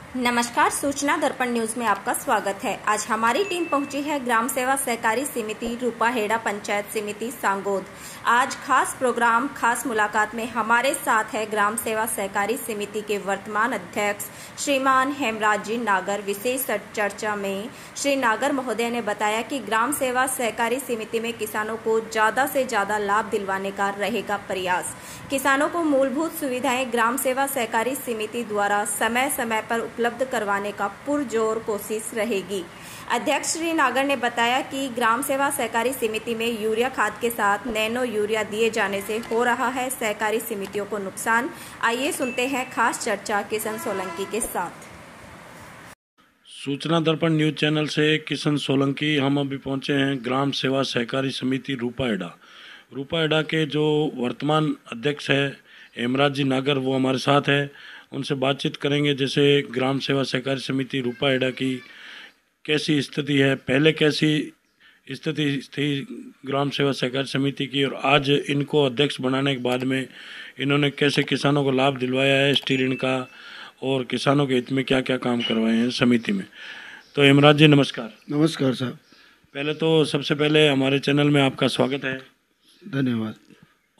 नमस्कार, सूचना दर्पण न्यूज में आपका स्वागत है। आज हमारी टीम पहुंची है ग्राम सेवा सहकारी समिति रूपाहेड़ा पंचायत समिति सांगोद। आज खास प्रोग्राम खास मुलाकात में हमारे साथ है ग्राम सेवा सहकारी समिति के वर्तमान अध्यक्ष श्रीमान हेमराज जी नागर। विशेष चर्चा में श्री नागर महोदय ने बताया कि ग्राम सेवा सहकारी समिति में किसानों को ज्यादा से ज्यादा लाभ दिलवाने का रहेगा प्रयास। किसानों को मूलभूत सुविधाएं ग्राम सेवा सहकारी समिति द्वारा समय समय पर उपलब्ध करवाने का पुरजोर कोशिश रहेगी। अध्यक्ष श्री नागर ने बताया कि ग्राम सेवा सहकारी समिति में यूरिया खाद के साथ नैनो यूरिया दिए जाने से हो रहा है सहकारी समितियों को नुकसान। आइए सुनते हैं खास चर्चा किशन सोलंकी के साथ। सूचना दर्पण न्यूज चैनल से किशन सोलंकी। हम अभी पहुंचे हैं ग्राम सेवा सहकारी समिति रूपाहेड़ा के जो वर्तमान अध्यक्ष है हेमराज जी नागर, वो हमारे साथ है। उनसे बातचीत करेंगे जैसे ग्राम सेवा सहकारी समिति रूपाहेड़ा की कैसी स्थिति है, पहले कैसी स्थिति थी ग्राम सेवा सहकारी समिति की, और आज इनको अध्यक्ष बनाने के बाद में इन्होंने कैसे किसानों को लाभ दिलवाया है एसटी ऋण का, और किसानों के हित में क्या क्या काम करवाए हैं समिति में। तो हेमराज जी नमस्कार। नमस्कार साहब। पहले तो सबसे पहले हमारे चैनल में आपका स्वागत है। धन्यवाद।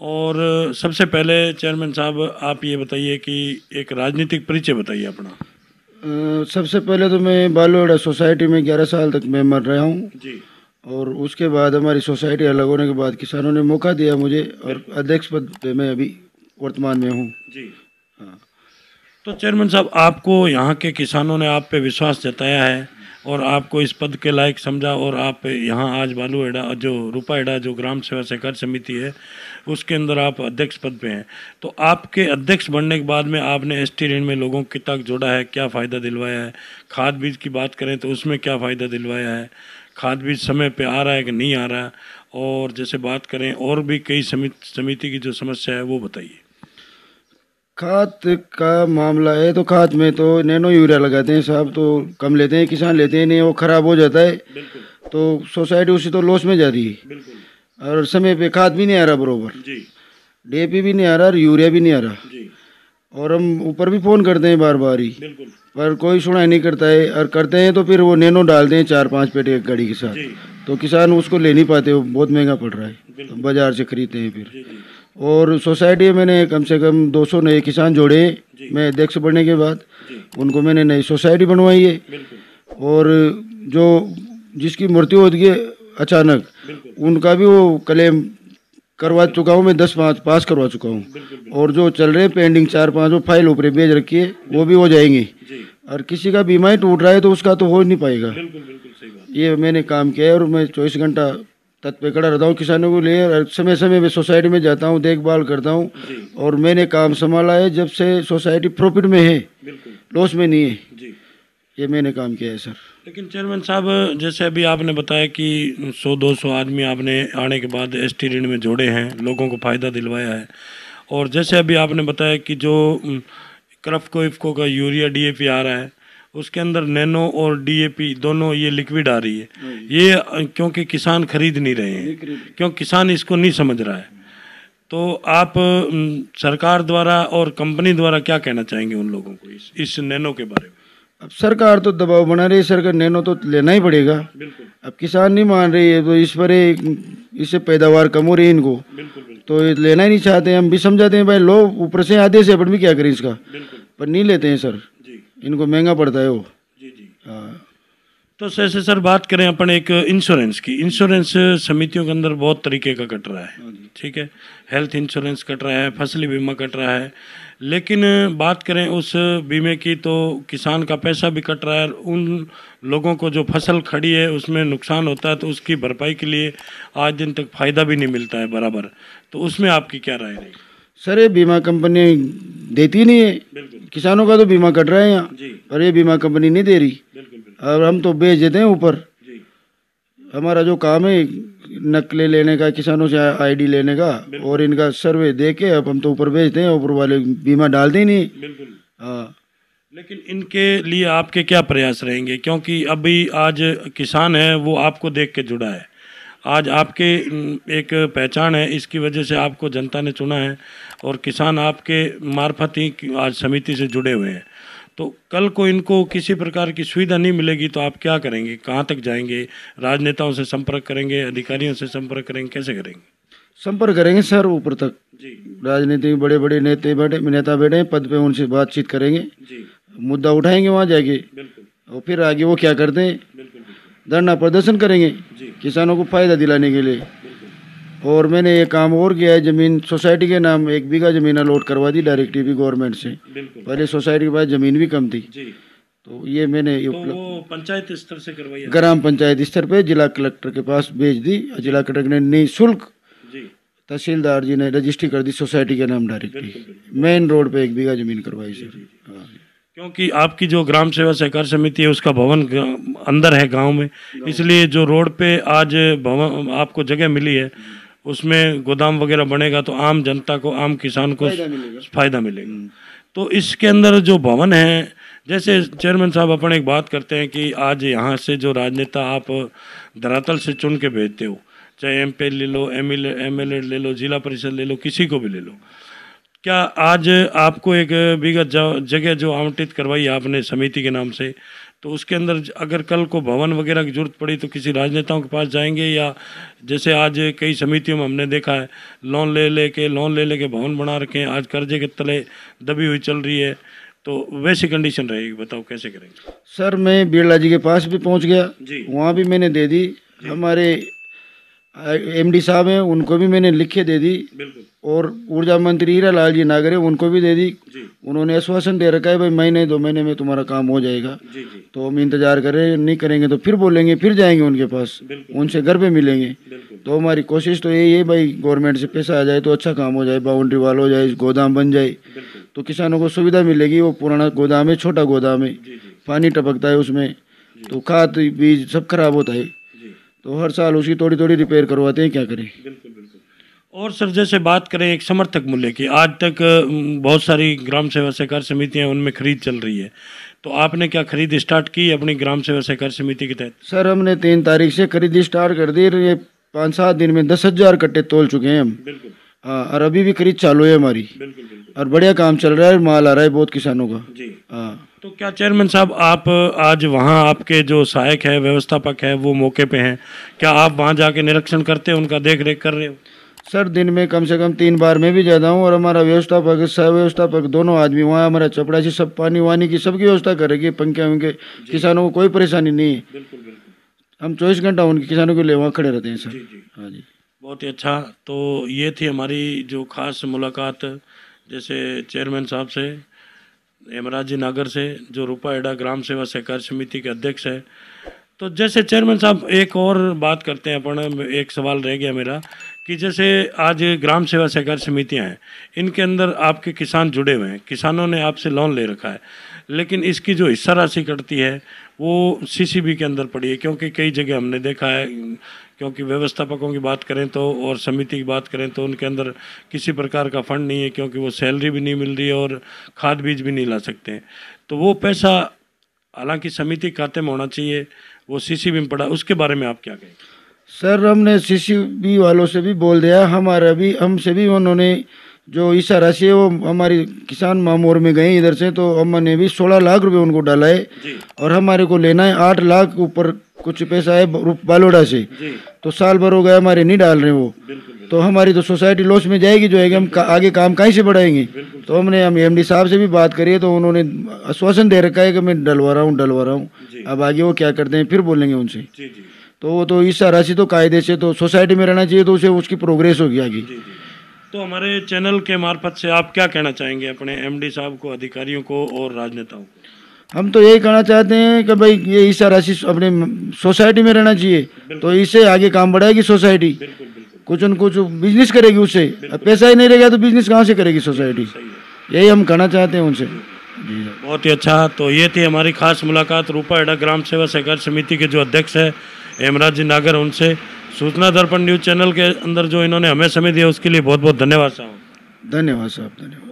और सबसे पहले चेयरमैन साहब आप ये बताइए कि एक राजनीतिक परिचय बताइए अपना। सबसे पहले तो मैं बालूहेड़ा सोसाइटी में 11 साल तक मेंबर रहा हूँ जी, और उसके बाद हमारी सोसाइटी अलग होने के बाद किसानों ने मौका दिया मुझे, और अध्यक्ष पद पे मैं अभी वर्तमान में हूँ जी। हाँ। तो चेयरमैन साहब आपको यहाँ के किसानों ने आप पे विश्वास जताया है और आपको इस पद के लायक समझा, और आप यहाँ आज बालूहेड़ा जो रूपाहेड़ा जो ग्राम सेवा सहकारी समिति है उसके अंदर आप अध्यक्ष पद पे हैं। तो आपके अध्यक्ष बनने के बाद में आपने एसटी ऋण में लोगों को तक जोड़ा है, क्या फ़ायदा दिलवाया है? खाद बीज की बात करें तो उसमें क्या फ़ायदा दिलवाया है? खाद बीज समय पे आ रहा है कि नहीं आ रहा है? और जैसे बात करें और भी कई समिति की जो समस्या है वो बताइए। खाद का मामला है तो खाद में तो नैनो यूरिया लगाते हैं साहब, तो कम लेते हैं, किसान लेते हैं नहीं, वो ख़राब हो जाता है। बिल्कुल। तो सोसाइटी उसी तो लॉस में जा रही है। बिल्कुल। और समय पे खाद भी नहीं आ रहा बरोबर जी, डीएपी भी नहीं आ रहा और यूरिया भी नहीं आ रहा जी। और हम ऊपर भी फ़ोन करते हैं बार बार ही, बिल्कुल। पर कोई सुनाई नहीं करता है। और करते हैं तो फिर वो नैनो डालते हैं 4-5 पेटी एक गाड़ी के साथ, जी। तो किसान उसको ले नहीं पाते, वो बहुत महंगा पड़ रहा है, तो बाजार से खरीदते हैं फिर। जी, जी। और सोसाइटी में मैंने कम से कम 200 नए किसान जोड़े मैं अध्यक्ष बनने के बाद। उनको मैंने नई सोसाइटी बनवाई है। बिल्कुल। और जो जिसकी मृत्यु होती है अचानक, उनका भी वो क्लेम करवा चुका हूँ मैं, 10 पास करवा चुका हूँ। और जो चल रहे पेंडिंग 4-5 वो फाइल ऊपर भेज रखी है, वो भी हो जाएंगी। और किसी का बीमा ही टूट रहा है तो उसका तो हो नहीं पाएगा। बिल्कुल बिल्कुल सही बात। ये मैंने काम किया है और मैं 24 घंटा तत्पर खड़ा रहता हूँ किसानों को लिए, और समय समय में सोसाइटी में जाता हूँ, देखभाल करता हूँ। और मैंने काम संभाला है जब से सोसाइटी प्रॉफिट में है, लॉस में नहीं है जी। ये मैंने काम किया है सर। लेकिन चेयरमैन साहब जैसे अभी आपने बताया कि 100-200 आदमी आपने आने के बाद एसटी ऋण में जोड़े हैं, लोगों को फ़ायदा दिलवाया है। और जैसे अभी आपने बताया कि जो क्रफ्को इफ्को का यूरिया डीएपी आ रहा है उसके अंदर नैनो और डीएपी दोनों ये लिक्विड आ रही है, ये क्योंकि किसान खरीद नहीं रहे हैं, क्योंकि किसान इसको नहीं समझ रहा है। तो आप सरकार द्वारा और कंपनी द्वारा क्या कहना चाहेंगे उन लोगों को इस नैनो के बारे में? अब सरकार तो दबाव बना रही है, सरकार नैनो तो लेना ही पड़ेगा। बिल्कुल। अब किसान नहीं मान रही है तो इस पर इससे पैदावार कम हो रही है इनको। बिल्कुल। तो ये लेना ही नहीं चाहते हैं। हम भी समझाते हैं भाई लो, ऊपर से आधे से अपन भी क्या करें इसका, पर नहीं लेते हैं सर जी। इनको महंगा पड़ता है वो जी। हाँ। तो जैसे सर बात करें अपन एक इंश्योरेंस की, इंश्योरेंस समितियों के अंदर बहुत तरीके का कट रहा है, ठीक है। हेल्थ इंश्योरेंस कट रहा है, फसली बीमा कट रहा है, लेकिन बात करें उस बीमे की तो किसान का पैसा भी कट रहा है। उन लोगों को जो फसल खड़ी है उसमें नुकसान होता है तो उसकी भरपाई के लिए आज दिन तक फ़ायदा भी नहीं मिलता है बराबर। तो उसमें आपकी क्या राय रहेगी? सर ये बीमा कंपनी देती नहीं है, किसानों का तो बीमा कट रहा है यहाँ, और ये बीमा कंपनी नहीं दे रही। और हम तो बेच देते हैं ऊपर। हमारा जो काम है नकले लेने का, किसानों से आईडी लेने का, और इनका सर्वे दे के अब हम तो ऊपर बेचते हैं, ऊपर वाले बीमा डालते ही नहीं। हाँ। लेकिन इनके लिए आपके क्या प्रयास रहेंगे, क्योंकि अभी आज किसान है वो आपको देख के जुड़ा है, आज आपके एक पहचान है, इसकी वजह से आपको जनता ने चुना है और किसान आपके मार्फत ही आज समिति से जुड़े हुए हैं। तो कल को इनको किसी प्रकार की सुविधा नहीं मिलेगी तो आप क्या करेंगे, कहाँ तक जाएंगे? राजनेताओं से संपर्क करेंगे, अधिकारियों से संपर्क करेंगे, कैसे करेंगे? संपर्क करेंगे सर ऊपर तक जी। राजनीति में बड़े बड़े नेता बैठे हैं पद पे, उनसे बातचीत करेंगे जी। मुद्दा उठाएंगे वहाँ जाके। बिल्कुल। और फिर आगे वो क्या करते हैं, बिल्कुल। धरना प्रदर्शन करेंगे जी। किसानों को फायदा दिलाने के लिए। और मैंने ये काम और किया है, जमीन सोसाइटी के नाम 1 बीघा जमीन अलॉट करवा दी डायरेक्टली गवर्नमेंट से। पहले सोसाइटी के पास जमीन भी कम थी। जी। तो ये मैंने तो वो पंचायत स्तर से करवाई, ग्राम पंचायत स्तर पे जिला कलेक्टर के पास भेज दी। जिला कलेक्टर ने निःशुल्क, तहसीलदार जी ने रजिस्ट्री कर दी सोसाइटी के नाम डायरेक्टली। मेन रोड पे 1 बीघा जमीन करवाई सर। क्योंकि आपकी जो ग्राम सेवा सहकार समिति है उसका भवन अंदर है गांव में, इसलिए जो रोड पे आज भवन आपको जगह मिली है उसमें गोदाम वगैरह बनेगा तो आम जनता को, आम किसान को फायदा मिलेगा। तो इसके अंदर जो भवन है, जैसे चेयरमैन साहब अपन एक बात करते हैं कि आज यहाँ से जो राजनेता आप धरातल से चुन के भेजते हो, चाहे MP ले लो, MLA ले लो, जिला परिषद ले लो, किसी को भी ले लो, क्या आज आपको 1 बीघा जगह जो आवंटित करवाई आपने समिति के नाम से, तो उसके अंदर अगर कल को भवन वगैरह की जरूरत पड़ी तो किसी राजनेताओं के पास जाएंगे, या जैसे आज कई समितियों में हमने देखा है लोन ले लेके भवन बना रखे हैं, आज कर्जे के तले दबी हुई चल रही है, तो वैसी कंडीशन रहेगी, बताओ कैसे करेंगे? सर मैं बिरला जी के पास भी पहुंच गया, वहाँ भी मैंने दे दी। हमारे MD साहब हैं उनको भी मैंने लिख के दे दी। बिल्कुल। और ऊर्जा मंत्री हीरा लाल जी नागर है उनको भी दे दी। उन्होंने आश्वासन दे रखा है भाई महीने 2 महीने में तुम्हारा काम हो जाएगा। जी। तो हम इंतजार करें, नहीं करेंगे तो फिर बोलेंगे, फिर जाएंगे उनके पास, उनसे घर पे मिलेंगे। तो हमारी कोशिश तो यही है भाई गवर्नमेंट से पैसा आ जाए तो अच्छा काम हो जाए, बाउंड्री वाल हो जाए, गोदाम बन जाए तो किसानों को सुविधा मिलेगी। वो पुराना गोदाम है, छोटा गोदाम है, पानी टपकता है उसमें, तो खाद बीज सब खराब होता है, तो हर साल उसकी थोड़ी रिपेयर करवाते हैं, क्या करें। बिल्कुल। और सर जैसे बात करें एक समर्थक मूल्य की, आज तक बहुत सारी ग्राम सेवा सहकार समितियां उनमें खरीद चल रही है, तो आपने क्या खरीद स्टार्ट की अपनी ग्राम सेवा सहकार समिति के तहत? सर हमने 3 तारीख से खरीद स्टार्ट कर दी। ये 5-7 दिन में 10,000 कट्टे तोल चुके हैं हम। बिल्कुल। हाँ, और अभी भी खरीद चालू है हमारी। बिल्कुल। और बढ़िया काम चल रहा है, माल आ रहा है बहुत किसानों का। जी। हाँ। तो क्या चेयरमैन साहब आप आज वहाँ आपके जो सहायक है, व्यवस्थापक है, वो मौके पे हैं, क्या आप वहाँ जाके निरीक्षण करते हैं, उनका देख रेख कर रहे हो? सर दिन में कम से कम 3 बार मैं भी जाता हूँ, और हमारा व्यवस्थापक सह व्यवस्थापक दोनों आदमी वहाँ, हमारा चपड़ासी सब पानी वानी की सबकी व्यवस्था करेगी, पंखे उनके, किसानों को कोई परेशानी नहीं है। बिल्कुल। हम 24 घंटा उनके किसानों के लिए वहाँ खड़े रहते हैं सर। जी। हाँ जी, बहुत ही अच्छा। तो ये थी हमारी जो खास मुलाकात जैसे चेयरमैन साहब से, हेमराज जी नागर से, जो रूपाहेड़ा ग्राम सेवा सहकार समिति के अध्यक्ष है। तो जैसे चेयरमैन साहब एक और बात करते हैं अपन, एक सवाल रह गया मेरा कि जैसे आज ग्राम सेवा सहकार समितियां हैं, इनके अंदर आपके किसान जुड़े हुए हैं, किसानों ने आपसे लोन ले रखा है, लेकिन इसकी जो हिस्सा राशि कटती है वो CCB के अंदर पड़ी है, क्योंकि कई जगह हमने देखा है, क्योंकि व्यवस्थापकों की बात करें तो और समिति की बात करें तो उनके अंदर किसी प्रकार का फंड नहीं है, क्योंकि वो सैलरी भी नहीं मिल रही है और खाद बीज भी नहीं ला सकते हैं। तो वो पैसा हालांकि समिति खाते में होना चाहिए, वो CCB में पड़ा, उसके बारे में आप क्या कहेंगे? सर हमने CCB वालों से भी बोल दिया, हमारा भी, हमसे भी उन्होंने जो हिस्सा राशि है वो हमारी किसान मामोर में गए इधर से, तो हमने भी 16 लाख रुपए उनको डाला है। और हमारे को लेना है 8 लाख ऊपर कुछ पैसा है बालोड़ा से, तो साल भर हो गया हमारे नहीं डाल रहे वो। तो हमारी तो सोसाइटी लॉस में जाएगी, जो है हम आगे काम कहीं से बढ़ाएंगे। तो हम MD साहब से भी बात करी है, तो उन्होंने आश्वासन दे रखा है कि मैं डलवा रहा हूँ। अब आगे वो क्या करते हैं फिर बोलेंगे उनसे। तो वो तो हिस्सा राशि तो कायदे से तो सोसाइटी में रहना चाहिए, तो उसे उसकी प्रोग्रेस होगी आगे। तो हमारे चैनल के मार्फत से आप क्या कहना चाहेंगे अपने MD साहब को, अधिकारियों को और राजनेताओं को? हम तो यही कहना चाहते हैं कि भाई ये हिस्सा राशि अपने सोसाइटी में रहना चाहिए, तो इससे आगे काम बढ़ाएगी सोसाइटी, कुछ न कुछ बिजनेस करेगी उससे। पैसा ही नहीं रहेगा तो बिजनेस कहाँ से करेगी सोसाइटी, यही हम कहना चाहते हैं उनसे। बहुत ही अच्छा। तो ये थी हमारी खास मुलाकात रूपाहेड़ा ग्राम सेवा सहकार समिति के जो अध्यक्ष है हेमराज जी नागर, उनसे। सूचना दर्पण न्यूज़ चैनल के अंदर जो इन्होंने हमें समय दिया उसके लिए बहुत बहुत धन्यवाद साहब। धन्यवाद साहब, धन्यवाद।